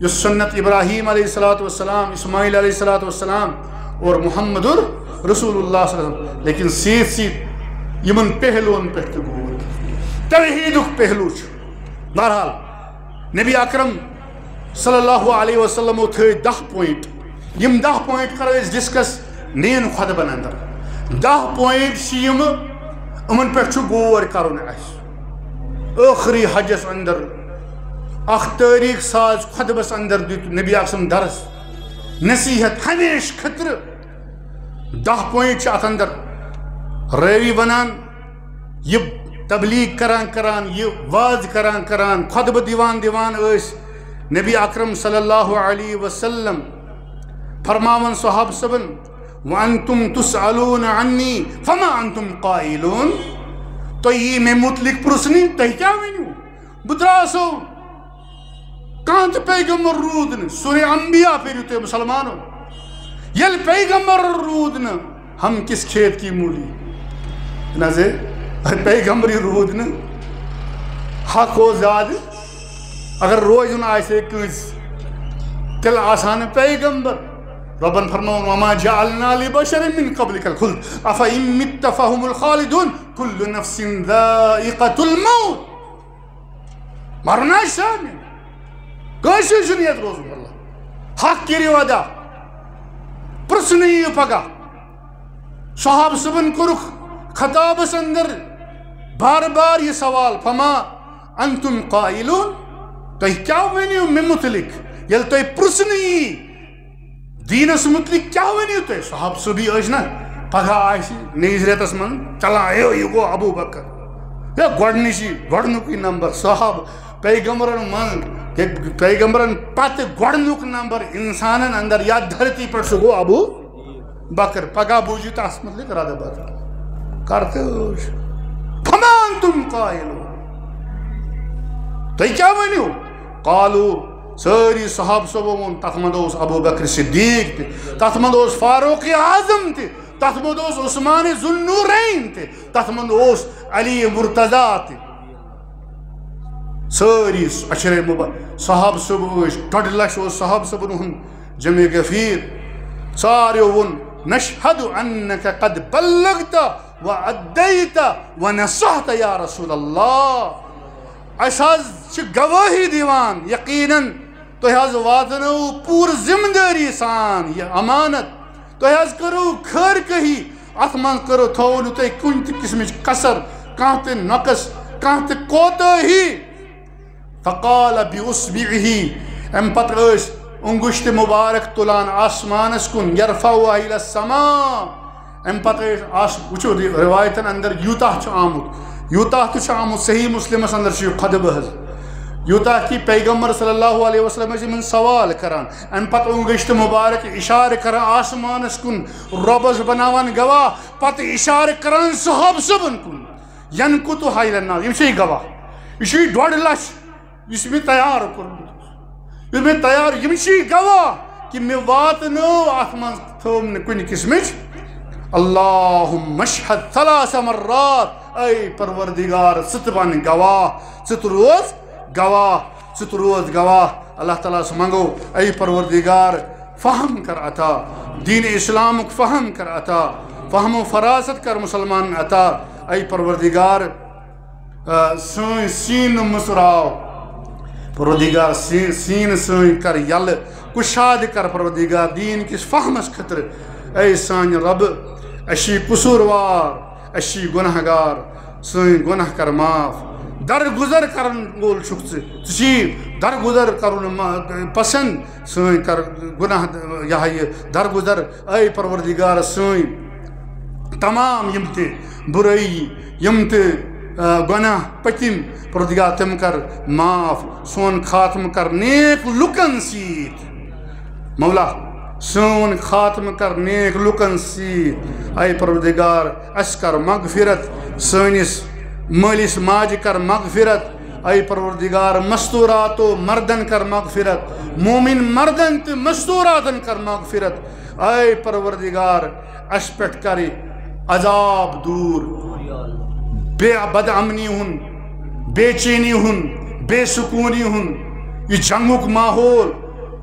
یس سنت ابراہیم علیہ السلام اسماعیل علیہ السلام اور محمد رسول اللہ صلی اللہ علیہ وسلم لیکن سیت سیت یمن پہلوان پہ غور توحیدک پہلو بہرحال نبی اکرم صلی اللہ علیہ وسلم تھے 10 پوائنٹ یم 10 پوائنٹ کرو اس ڈسکس نین خطبن اندر 10 پوائنٹ یم امن پہ غور کرن اس آخری حجس اندر اخ تاریخ ساز خطبس اندر دیت نبی اکرم درس نصیحت ہمیش خطر 10 پوائنٹ ات اندر راوی ونان یہ تبلیغ کران یہ واز کران خطبہ دیوان اس نبی اکرم صلی اللہ علیہ وسلم فرماون صحاب صبن وانتم تسألون عنی فما انتم قائلون تو یہ میں متعلق پرسنی تو کیا ونیو بدراسو کہاں تو پیغمبر رودن سورہ انبیاء پھر مسلمانوں یل پیغمبر رودن ہم کس کھیت کی مولی نظر پیغمبری رودن حق و زاد اگر روزن آئے کنس تل آسان پیغمبر ربن فرمون وما جعلنا لبشر من قبلك الخلد افإن مت فهم الخالدون كل نفس ذائقة الموت مرنا شامل کیسے جنیت روزن اللہ حق کی وعدہ پرسنی پگا صحاب صبن کرخ خطاب اندر بار بار یہ سوال فما انتم قائلون تُہۍ کیٛاہ ؤنِو مےٚ متعلق ییٚلہِ تُہۍ پرٛژھنہٕ دیٖنس متعلق کیٛاہ ؤنِو تُہۍ صحاب صبی ٲسۍ نا پگہہ آسہِ نٔیِس رٮ۪تس منٛز چلان یہِ گوٚو ابوٗ بکر ہے گۄڈنیُکُے نمبر صحاب پیغمبرن منٛز پیغمبرن پتہٕ گۄڈنیُک نمبر انسانن اندر یتھ دھرتی پٮ۪ٹھ سُہ گوٚو ابوٗ بکر پگہہ بوٗزِو تتھ متعلق رد بدل کرتٲش فما انتم قائلون تُہۍ کیٛاہ ؤنِو قالوٗ سٲری صحاب صٲبو ووٚن تتھ منٛز اوس ابوٗ بکر صدیٖق تہِ تتھ منٛز اوس فاروق اعظم تہِ تتھ منٛز اوس عثمان ذُالنوٗرین تہِ تتھ منٛز اوس علی مرتضیٰ تہِ سٲری اشرے صحاب صٲب ٲسۍ 1.5 لچھ اوس صحاب صٲبن ہُنٛد جمع غفیٖر ساروِیو ووٚن نشہدُ انکَ قد بلغت وادیت ونصحت یا رسول اللہ اسہِ حظ چھِ گوٲہی دِوان یقیٖنن تُہۍ حظ واتنٲوٕ پوٗرٕ ذمہٕ دٲری سان یہِ امانت تُہۍ حظ کٔرٕو خٲر کٔہی اتھ منٛز تھوٚوُ نہٕ تُہۍ کُنہِ تہِ قٕسمٕچ کسر کانٛہہ تہِ نۄقص کانٛہہ تہِ کوتٲہی فقال بِاُصبِعِهِ امہِ پتہٕ ٲسۍ انگشتہِ مُبارک تُلان آسمانس کُن یرفعُها اِلى السماء امہِ پتہٕ ٲسۍ وٕچھو رِوایتن اندر یوٗتاہ چھُ آمُت یوٗتاہ تہِ چھُ آمُت صحیح مسلمس اندر چھُ یہِ خۄطبہٕ حظ یوٗتاہ کہِ پیغمبر صلی اللہ علیہ وسلم ٲسۍ یِمن سوال کران امہِ پتہٕ انگشتہِ مُبارک اِشارٕ کران آسمانس کُن رۄبس بناوان گواہ پتہٕ اِشارٕ کران صحاب صٲبن کُن ینکُتُ حیلن الناس یِم چھِ یہِ گواہ یہِ چھُ یہِ 1.5 لچھ یُس مےٚ تیار کوٚرمُت یُس مےٚ تیار یِم چھِ یہِ گواہ کہِ مےٚ واتنٲو اتھ منٛز تھٲو نہٕ کُنہِ قٕسمٕچ اللہُم اشہد 3 مرات اے پروردگار ژٕ تہِ بن گواہ ژٕ تہِ روز گواہ اللہ تعالیٰ ہس منگو اے پروردگار فہم کر عطا دین اسلامُک فہم کر عطا فہم و فراست کر مسلمان عطا اے پروردگار سٲنۍ سیٖن مٔژراو پروردگار سیٖن سٲنۍ کر یلہٕ کُشاد کر پروردگار دین کِس فہمس خٲطرٕ اے سانہِ رۄبہٕ اَسہِ چھِ یہِ قصوٗروار اَسہِ چھِ یہِ گۄناہ گار سٲنۍ گۄناہ کر معاف درگُزر کرن وول چھُکھ ژٕ ژٕ چھِ درگُزر کرُن پسنٛد سٲنۍ کر گۄناہ یہِ ہا یہِ درگُزر اے پروردگار سٲنۍ تمام یِم تہِ بُرٲیی یِم تہِ گۄناہ پٔتِم پروردگار تِم کر معاف سون خاتمہٕ کر نیک لُکن سۭتۍ مولا سون خاتمہٕ کر نیک لُکن سۭتۍ اے پروردگار اَسہِ کر مغفرت سٲنِس مٲلِس ماجہِ کر مغفرت اے پروردگار مستوٗراتو مردن کر مغفرت مومِن مردن تہٕ مستوٗراتن کر مغفرت اے پروردگار اَسہِ پٮ۪ٹھ کر عذاب دوٗر بد امنی ہُنٛد بے چینی ہُنٛد بے سکوٗنی ہُنٛد یہِ جنگُک ماحول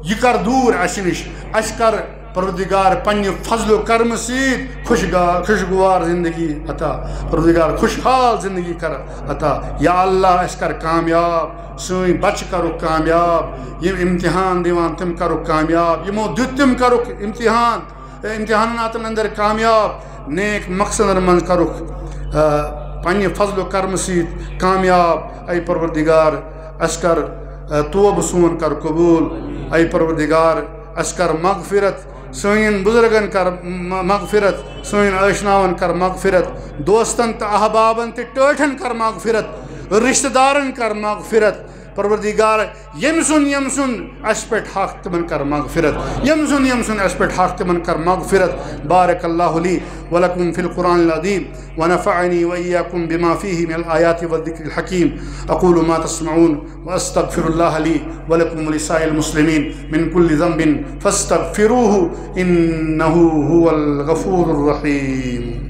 یہِ کر دوٗر اَسہِ نِش اَسہِ کر پروردگار پننہِ فضلو کرمہٕ سۭتۍ خوشگوار زندگی عطا پروردگار خوشحال زندگی کر عطا یا اللہ اَسہِ کر کامیاب سٲنۍ بچہٕ کرُکھ کامیاب یِم امتحان دِوان تِم کرُکھ کامیاب یِمو دیُت تِم کرُکھ امتحاناتن اندر کامیاب نیک مقصدن منٛز کرُکھ پننہِ فضلو کرمہٕ سۭتۍ کامیاب اے پروردگار اَسہِ کر توبہٕ سون کر قبوٗل اے پروردگار اَسہِ کر مغفرت سٲنٮ۪ن بُزرگن کر مغفرت سٲنۍ ٲشناون کر مغفرت دوستن تہٕ احبابن تہٕ ٹٲٹھن کر مغفرت رشتہٕ دارن کر مغفرت پروردگار ییٚمہِ سُنٛد اَسہِ پٮ۪ٹھ حق تِمن کر مغفرت ییٚمہِ سُنٛد اَسہِ پٮ۪ٹھ حق تِمن کر مغفرت بارک اللہ لی ولکم فی القرآن العظیم ونفعنی وإیاکم بما فیہ من الآیات والذکر الحکیم اقول ما تسمعون واستغفر اللہ لی ولکم ولسائر المسلمین من کل ذنب فاستغفروہ انہ هو الغفور الرحیم